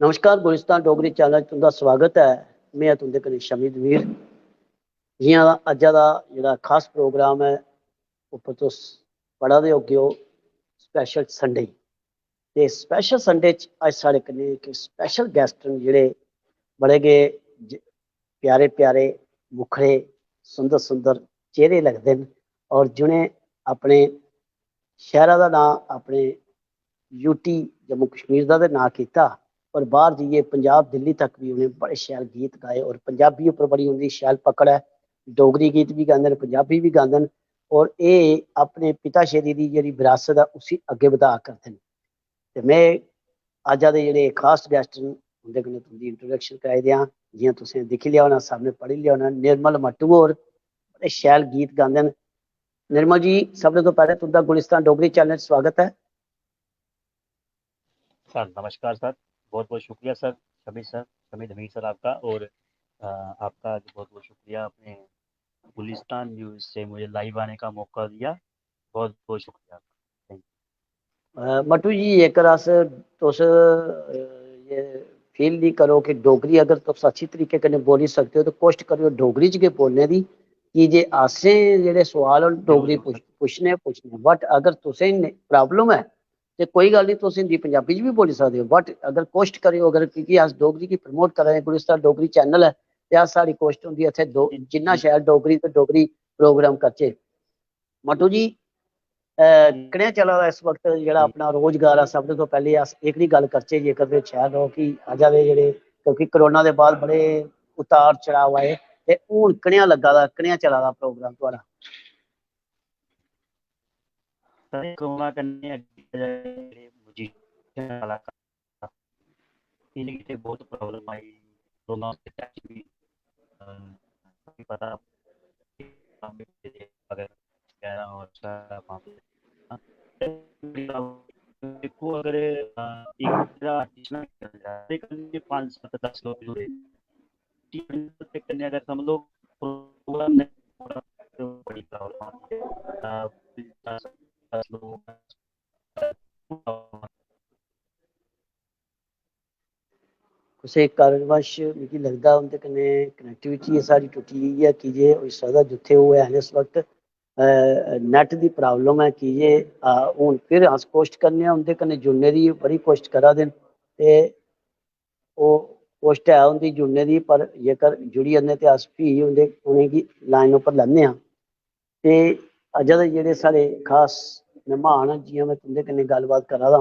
नमस्कार गुलिस्तान डोगरी चैनल तुंदा स्वागत है। मैं तुंदे कन्नै शमीद वीर जियां अज्जा दा जेह्ड़ा खास प्रोग्राम है उप्पर तुस पढ़ा दे होगे हो स्पैशल संडे ते स्पैशल संडे च अज्ज साढ़े कन्नै इक स्पैशल गैस्ट न जेह्ड़े बड़े गै प्यारे प्यारे मुखड़े सुंदर सुंदर चेहरे लगदे न और जि'नें अपने शैह्रा दा नां अपने यूटी जम्मू कश्मीर दा ते नां कीता और बाहर जाइयै पंजाब दिल्ली तक भी उ'नें बड़े शैल गीत गाए और पंजाबी उप्पर बड़ी उं'दी शैल पकड़ है। डोगरी गीत भी गांदे न, पंजाबी भी गांदे न और एह् अपने पिता श्री दी जेह्ड़ी विरासत है उसी अग्गे बधा करदे न। ते में अज्जा दे जेह्ड़े खास गेस्ट न उं'दे कन्नै तुं'दी इंट्रोडक्शन कराई देआं। जि'यां तुसें दिक्खी लेआ होना, सामने पढ़ी लेआ होना, निर्मल मट्टू होर बड़े शैल गीत गांदे न। निर्मल जी, सभनें तो पैह्लें तुं'दा गुलिस्तान डोगरी चैनल च स्वागत है। सर नमस्कार सर, बहुत बहुत शुक्रिया सर, शमीद हमीद सर आपका। और आपका बहुत बहुत शुक्रिया, आपने गुलिस्तान न्यूज़ से मुझे लाइव आने का मौका दिया, बहुत बहुत शुक्रिया आपका। थैंक मट्टू जी जेकर अस तुस ये फील नहीं करो कि डोगरी अगर तुस अच्छी तरीके कन्नै बोली सकते हो तो कोशिश करेओ डोगरी च गै बोलने दी कि जे असें जेह्ड़े सोआल न डोगरी जरूर सर। पुच्छने बट अगर तुसें प्रॉब्लम है ते कोई गल्ल नहीं, तुस हिंदी पंजाबी च भी बोली सकदे हो बट अगर कोशिश करेओ अगर क्योंकि अस डोगरी गी प्रमोट करा दे हैं, गुलिस्तान डोगरी चैनल है ते अस साढ़ी कोशिश होंदी है इत्थै जिन्ना जी शैल डोगरी ते डोगरी प्रोग्राम करचै। मट्टू जी कनेहा चला दा इस वक्त जेह्ड़ा जी अपना रोजगार है? सब तो पहले अस एकड़ी गल करचै जेकर ते शैल हो कि अज्जा दे जेह्ड़े क्योंकि कोरोना दे बाद बड़े उतार चढ़ाव आए ते हून कनेहा लग्गा दा, कनेहा चला दा प्रोग्राम थुआढ़ा? सर कोरोना कन्नै जेह्ड़े म्यूजिशियन कलाकार इ'नें गी ते बहुत प्रॉब्लम आई। कोरोना भी काफी पता अगर गैरा और सारा मामले देखो अगर एक मेरा आर्टिस्ट ना करने 5 7 10 लोग जुड़े करने अगर हम लोग प्रोग्राम नहीं पूरा तो बड़ी प्रॉब्लम आती है। 10 लोगों का कुसै कारणवश मिगी लगदा उं'दे कन्नै कनैक्टिविटी साढ़ी टुटी गेई है कि जे होई सकदा जित्थे ओह् हैन इस वक्त नैट दी प्रॉब्लम है कि जे हून फिर अस कोशिश करने आं उं'दे कन्नै जुड़ने दी, बड़ी कोशिश करा दे न ते ओह् कोशिश है उं'दी जुड़ने दी, पर जेकर जुड़ी जन्ने ते अस फ्ही उ'नेंगी लाइन उप्पर लैन्ने आं। ते अज्जा दे जेह्ड़े साढ़े खास मैहमान न जि'यां मैं तुं'दे कन्नै गल्लबात करा दा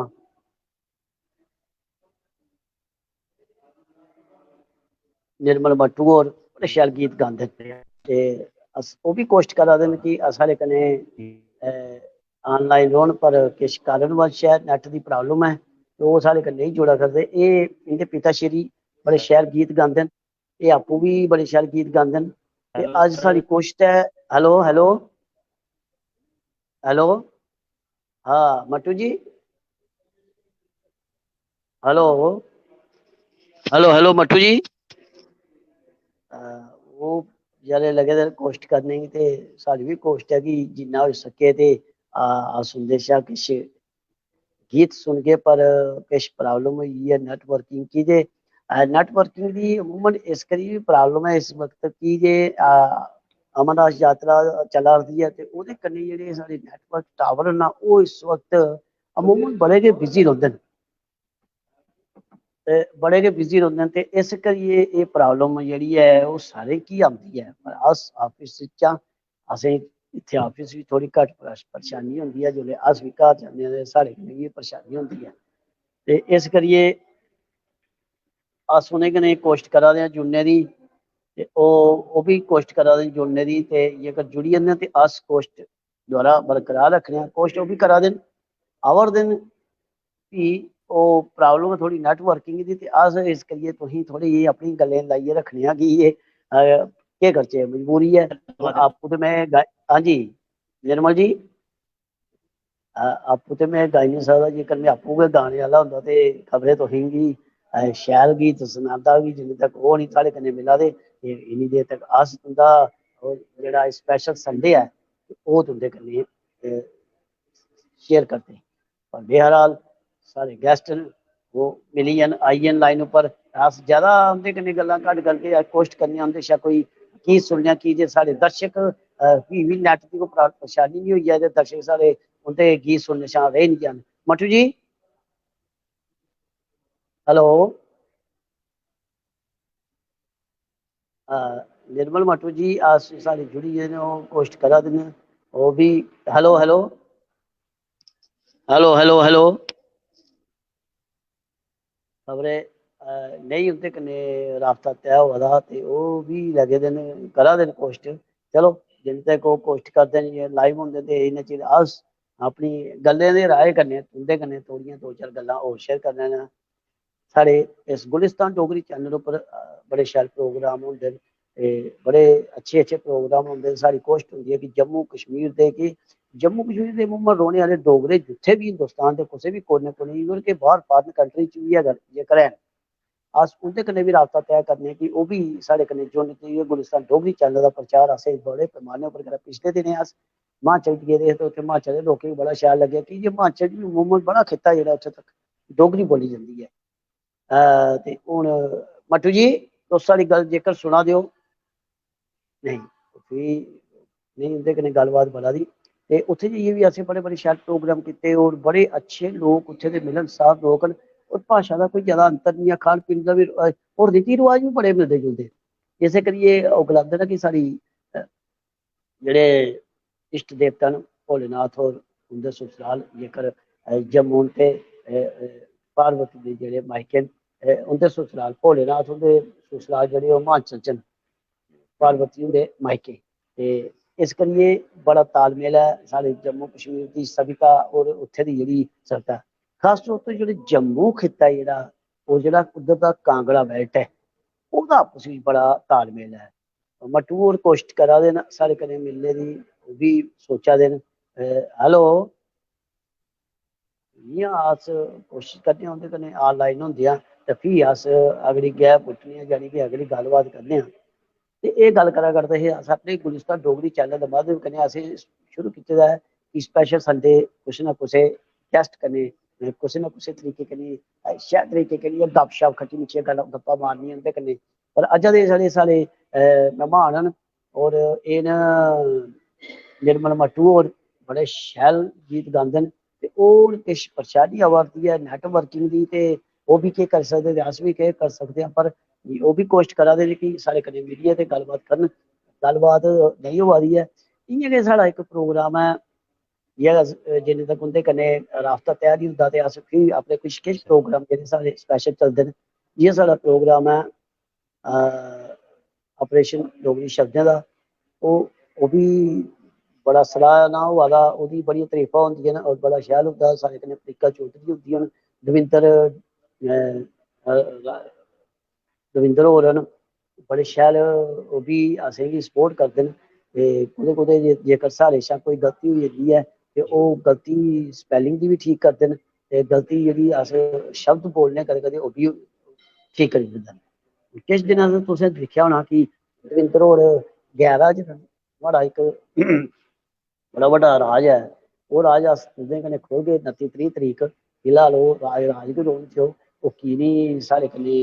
निर्मल मट्टू होर बड़े शैल गीत गांदे न ते अस ओह् बी कोशिश करा दे न कि साढ़े कन्नै ऑनलाइन रौह्न, पर किश कारणवश है नैट दी प्रॉब्लम है ते ओह् साढ़े कन्नै नेईं जुड़ा करदे। एह् इं'दे पिता श्री बड़े शैल गीत गांदे न, एह् आपूं बी बड़े शैल गीत गांदे न ते हेलो अज्ज साढ़ी सर। कोशिश है। हेलो हेलो हेलो, हाँ मट्टू जी, हेलो हेलो हेलो मट्टू जी, ओह् बचैरे लगे दे कोशिश करने गी ते साढ़ी बी कोशिश है कि जिन्ना होई सके ते अस उं'दे शा किश गीत सुनगे, पर किश प्रॉब्लम होई गेई है नेटवर्किंग की जे नेटवर्किंग दी अमूमन इस करियै भी प्रॉब्लम है इस वक्त की जे अमरनाथ यात्रा चला दी है ते ओह्दे कन्नै जेह्ड़े साढ़े नेटवर्क टावर न ओह् इस वक्त अमूमन बड़े गै बिजी रौंह्दे न ते बड़े गै बिजी रौंह्दे न ते इस करियै एह् प्रॉब्लम जेह्ड़ी है ओह् सारें गी आंदी है। पर अस आफिस चा असें इत्थै आफिस बी थोह्ड़ी घट्ट परेशानी होंदी है, जिसलै अस बी घर जन्ने आं ते साढ़े कन्नै बी परेशानी होंदी है ते इस करियै अस उ'नें कन्नै कोशिश करा दे आं जुड़ने दी ते ओह् बी कोशिश करा दे न जुड़ने दी ते जेकर जुड़ी जन्ने ते अस कोशिश दोबारा बरकरार रक्खने आं। कोशिश ओह् बी करा दे न, आवा दे न, फ्ही ओह् प्रॉब्लम है थोह्ड़ी नेटवर्किंग दी ते अस इस करियै तुसेंगी थोह्ड़ी जेही अपनी गल्लें लाइयै रक्खने आं कि एह् केह् करचै, मजबूरी है। आपूं ते मैं हाँ जी निर्मल जी, आपूं ते मैं गाई नहीं सकदा, जेकर मैं आपूं गै गाने आह्ला होंदा ते खबरै तुसेंगी शैल गीत सनांदा कि जिन्ने तक ओह् नहीं साढ़े कन्नै मिला दे इन्नी देर तक अस तुं'दा जेह्ड़ा स्पैशल संडे है ओह् तुं'दे कन्नै शेयर करदे। पर बहरहाल साढ़े गेस्ट न वो मिली जान आई जान लाइन उपर अस ज्यादा उंदे कन्नै गल्लां घट्ट करके कोशिश करने उंदे शा कोई की सुनने की जे साढ़े दर्शक फ्ही भी नैट दी कोई परेशानी नहीं हुई है ते दर्शक साढ़े उंदे गीत सुनने शा रेह नहीं जान। मट्टू जी हेलो निर्मल मट्टू जी अस साढ़े जुड़ी गेदे न ओह् कोशिश करा दे न ओह् भी hello hello hello hello hello खबरै नेईं उंदे कन्नै राबता तय होआ दा ते ओह् भी लगे दे न करा दे न कोशिश। चलो जिन्ने तक ओह् कोशिश करदे न लाइव होंदे ते इन्ने चिर अस अपनी गल्लें दे राहे कन्नै तुंदे कन्नै थोड़ियां दो चार गल्लां होर शेयर करने न। साढ़े इस गुलिस्तान डोगरी चैनल उप्पर बड़े शैल प्रोग्राम होंदे न ते बड़े अच्छे अच्छे प्रोग्राम होंदे न। साढ़ी कोशिश होंदी है कि जम्मू कश्मीर दे कि जम्मू कश्मीर दे मुंह रौह्ने आह्ले डोगरे जित्थे भी हिंदुस्तान दे कुसै भी कोने कोने इवन के बाहर फॉरेन कंट्री च बी अगर जेकर हैन अस उंदे कन्नै भी राबता तय करने कि ओह् भी साढ़े कन्नै जुड़न कि गुलिस्तान डोगरी चैनल दा प्रचार असें बड़े पैमाने उप्पर करा पिछले दिनें अस हिमाचल गेदे हे ते उत्थै हिमाचल दे लोकें गी बड़ा शैल लग्गेआ कि हिमाचल च बी अमूमन बड़ा खित्ता जेह्ड़ा उत्थै तक डोगरी बोली जंदी है। ते हून मट्टू जी तुस साढ़ी गल्ल जेकर सुना दे ओ नहीं फ्ही नहीं उंदे कन्नै गल्लबात बना दी ते उत्थे जाइयै भी असें बड़े बड़े शैल प्रोग्राम कीते और बड़े अच्छे लोक उत्थे दे मिलनसार लोक न और भाशा दा कोई ज्यादा अंतर नहीं है खान पीन दा भी और रीति रिवाज भी बड़े मिलदे जुलदे इस्सै करियै ओह् गलांदे न कि साढ़ी जेह्ड़े इष्ट देवता न भोलेनाथ और उंदे ससुराल जेकर जम्मू ते पार्वती दे जेह्ड़े मायके न उंदे ससुराल भोलेनाथ उंदे ससुराल जेह्ड़े ओह् हिमाचल च न पार्वती हुंदे मायके ते इस करियै बड़ा तालमेल है साढ़े जम्मू कश्मीर दी सभ्यता और उत्थे दी जेह्ड़ी सभ्यता खास तौर पर जेह्ड़े जम्मू खित्ता जेह्ड़ा ओह् जेह्ड़ा उद्धर दा कांगड़ा बेल्ट है ओह्दा आपस च बड़ा तालमेल है। मट्टू होर कोशिश करा दे न साढ़े कन्नै मिलने दी ओह् बी सोचा दे न हेलो इ'यां अस कोशिश करने आं उं'दे कन्नै ऑनलाइन होंदे आं ते फ्ही अस अगली गैप पुट्टने आं जानि कि अगली गल्लबात करने आं ते एह् गल्ल करा करदे हे अस अपने गुलिस्तान डोगरी चैनल दे माध्यम कन्नै असें शुरू कीते दा ऐ कि स्पेशल संडे कुसै ना कुसै गेस्ट कन्नै कुसै ना कुसै तरीके कन्नै शैल तरीके कन्नै गपशप खट्टी मिट्ठियां गप्पां मारनियां उं'दे कन्नै पर अज्जा दे जेह्ड़े साढ़े मैह्मान न और एह् न निर्मल मट्टू होर बड़े शैल गीत गांदे न ते ओह् किश परेशानी आवा दी ऐ नेटवर्किंग दी ते ओह् बी केह् करी सकदे ते अस बी केह् करी सकदे आं पर ओह् बी कोशिश करा दे कि साढ़े कन्नै मिलियै ते गल्लबात करन गल्लबात नेईं होआ दी ऐ इ'यां गै साढ़ा इक प्रोग्राम है जि'यां जिन्ने तक उं'दे कन्नै राबता तय निं होंदा ते अस फ्ही अपने किश किश प्रोग्राम जेह्ड़े साढ़े स्पेशल चलदे न जि'यां साढ़ा प्रोग्राम है ऑपरेशन डोगरी शब्दें दा ओह् बी बड़ा सराहना होआ दा ओह्दी बड़ियां तरीफां होंदियां न और बड़ा शैल होंदा साढ़े कन्नै प्रियंका चौधरी होंदियां न दविंदर होर न बड़े शैल ओह् बी असेंगी सपोर्ट करदे न ते कुदै कुदै जेकर साढ़े शा कोई गलती होई जंदी ऐ ते ओह् गलती स्पैलिंग दी बी ठीक करदे न ते गलती जेह्ड़ी अस शब्द बोलने कदें कदें ओह् बी ठीक करी दिंदे न किश दिनां दा तुसें दिक्खेआ होना कि दविंदर होर गैरा च नुहाड़ा इक बड़ा बड्डा राज है ओह् राज अस तुं'दे कन्नै खोलगे 29-30 तरीक फिलहाल ओह् राज गै रौह्न देओ ओह् की निं साढ़े कन्नै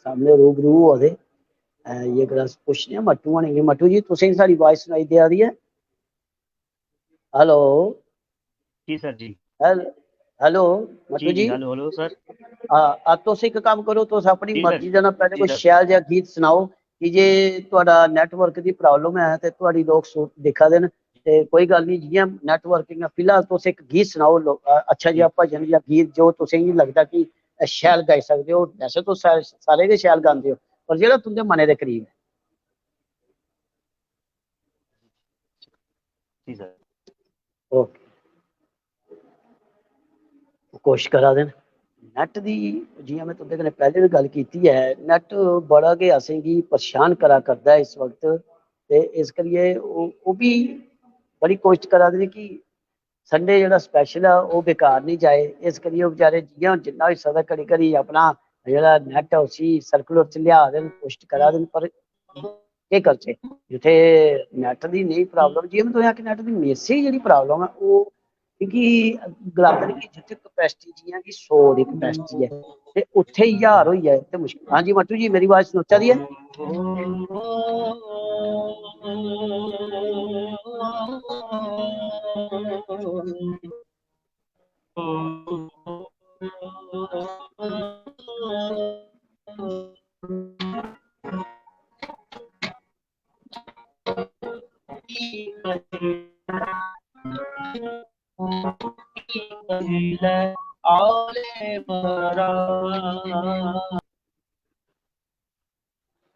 सामने रूबरू होआ दे जेकर अस पुच्छने आं मट्टू होरें गी मट्टू जी तुसेंगी साढ़ी अवाज सनाई देआ दी है हेलो जी सर जी हेलो मट्टू जी हेलो हेलो सर तुस इक कम्म करो तुस अपनी जी सर मर्जी दा ना पैह्ले जी कोई सर शैल जेहा गीत सनाओ कि जे थुआढ़ा नेटवर्क दी प्रॉब्लम है ते थुआढ़ी लोक दिक्खा दे न ते कोई गल्ल नहीं जि'यां नेटवर्किंग है फिलहाल तुस इक गीत सनाओ अच्छा जेहा भजन जां गीत जो तुसेंगी लगदा कि शैल गाई सकदे हो वैसे तुस सारे गै शैल गांदे हो पर जेह्ड़ा तुं'दे मनै दे करीब है जी सर ओके कोशिश करा दे न नैट दी जि'यां में तुं'दे कन्नै पैह्लें बी गल्ल कीती ऐ नैट बड़ा गै असेंगी परेशान करा करदा है इस वक्त ते इस करियै ओह् बी बड़ी कोशिश करा दे न कि संडे जेह्ड़ा स्पेशल है ओह् बेकार नहीं जाए इस करियै ओह् बेचारे जि'यां जिन्ना होई सकदा घड़ी घड़ी अपना जेह्ड़ा नैट है उसी सर्कुलर च लेआ दे न कोशिश करा दे न पर केह् करचै जित्थै नैट दी नेही प्रॉब्लम जि'यां में तुसें आखेआ नैट दी मेसी जेह्ड़ी प्रॉब्लम है ओह् क्योंकि गलांदे कि जिथे कैपेसिटी जियां कि 100 की कैपेसिटी है ते उत्थे 1000 हो जाए तो मुश्किल। हाँ जी मट्टू जी मेरी आवाज सुनचा दी है?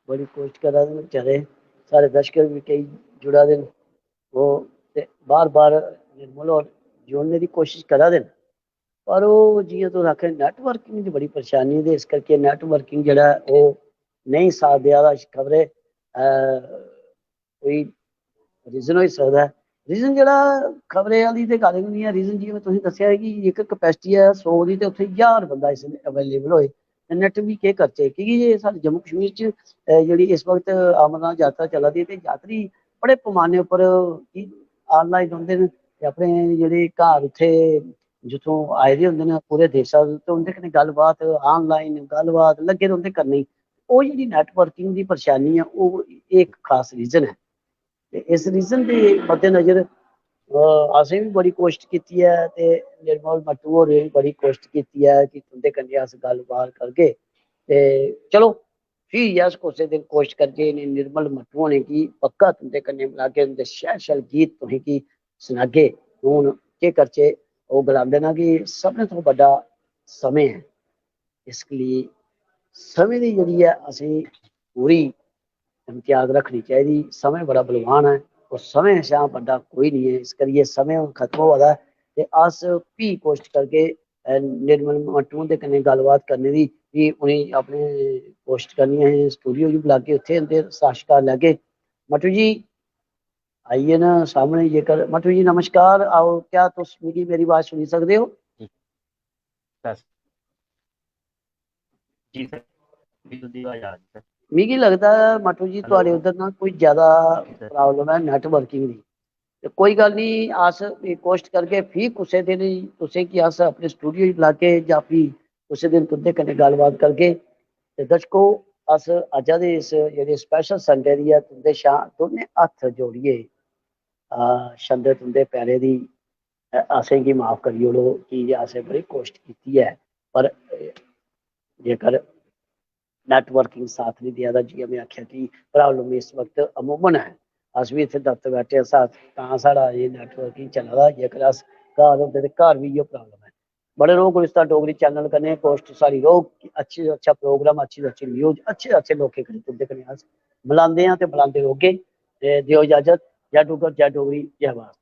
बड़ी कोशिश करा दे बेचारे सारे दर्शक भी कई जुड़ा दे वो बार बार निर्मल और जोड़ने की कोशिश करा दे पर वो जियां तुस आखे नैटवर्किंग की बड़ी परेशानी है इस करके नैटवर्किंग जेह्ड़ा वो नहीं साथ देआ दा खबरै कोई रीजन होई सकदा है। रीजन जेह्ड़ा खबरै आह्ली ते गल्ल नहीं है। रीजन जियां तुसें दस्सेआ कि इक कैपेसिटी है 100 दी ते उत्थे 1000 बंदा इस अवेलेबल होए नेट भी केह् करचै क्योंकि ये साढ़े जम्मू कश्मीर च जेह्ड़ी इस वक्त अमरनाथ यात्रा चला दी ते यात्री बड़े पैमाने उप्पर ऑनलाइन रौंह्दे न ते अपने जेह्ड़े घर उत्थे जित्थों आए दे होंदे न पूरे देशा ते उं'दे कन्नै गल्लबात ऑनलाइन गल्लबात लग्गे रौंह्दे करने ओह् जेह्ड़ी नैटवर्किंग दी परेशानी है ओह् एक खास रीजन है। ते इस रीजन के मद्देनजर असें भी बड़ी कोशिश की है ते निर्मल मट्टू होरें भी बड़ी कोशिश की है कि तुंदे कन्नै अस गल्लबात करगे ते चलो फ्ही अस कुसै दिन कोशिश करगे निर्मल मट्टू होरें गी पक्का तुंदे कन्नै मिलागे उंदे शैल शैल गीत तुसें गी सनागे। हून केह् करचै ओह् गलांदे न कि सभनें तो बड्डा समें है इस लिए समें दी जेह्ड़ी ऐ असें पूरी इम्तियाज रखनी चाहिए। समय बड़ा बलवान है और समय शा बड़ा कोई नहीं है इस करिए समय हूँ खत्म होआ दा ते अस भी कोशिश करगे निर्मल मट्टू हुंदे कन्नै गल्लबात करने दी भी उ'नें अपने कोशिश करनी है स्टूडियो च बुलागे उत्थे उंदे साक्षात्कार लैगे। मट्टू जी आइए ना सामने जेकर मट्टू जी नमस्कार आओ क्या तुस मिगी मेरी आवाज सुनी सकदे हो? जी सर तुंदी आवाज आ रही सर। मिगी लगदा मट्टू जी हेलो तुआडे उद्धर ना कोई ज्यादा जी सर प्रॉब्लम है नेटवर्किंग दी ते कोई गल्ल नहीं अस कोशिश करगे फ्ही कुसै दिन तुसें गी अस अपने स्टूडियो च बुलागे जां फ्ही कुसै दिन तुंदे कन्नै गल्लबात करगे ते दर्शको अस अज्जा दे इस जेह्ड़े स्पेशल संडे दी ऐ तुंदे शा दोनें हत्थ जोड़ियै छंदे तुंदे पैरें दी असें गी माफ करी ओड़ो कि असें बड़ी कोशिश की है पर जेकर नैटवर्किंग साथ नहीं देआ दा जियां में आखेआ कि प्रॉब्लम इस वक्त अमूमन है अस भी इत्थे दफ्तर बैठे तां साढ़ा एह् नैटवर्किंग चला दा जेकर अस घर होंदे ते घर भी इ'यो प्रॉब्लम है। बड़े रौह् गुलिस्तान डोगरी चैनल कन्नै पोस्ट सारी रौह्ग अच्छी तो अच्छा प्रोग्राम अच्छी तो अच्छी न्यूज अच्छे अच्छे लोकें कन्नै तुंदे कन्नै अस मिलांदे आं ते मिलांदे रौह्गे ते देओ इजाजत जय डुग्गर जय डोगरी जय भारत।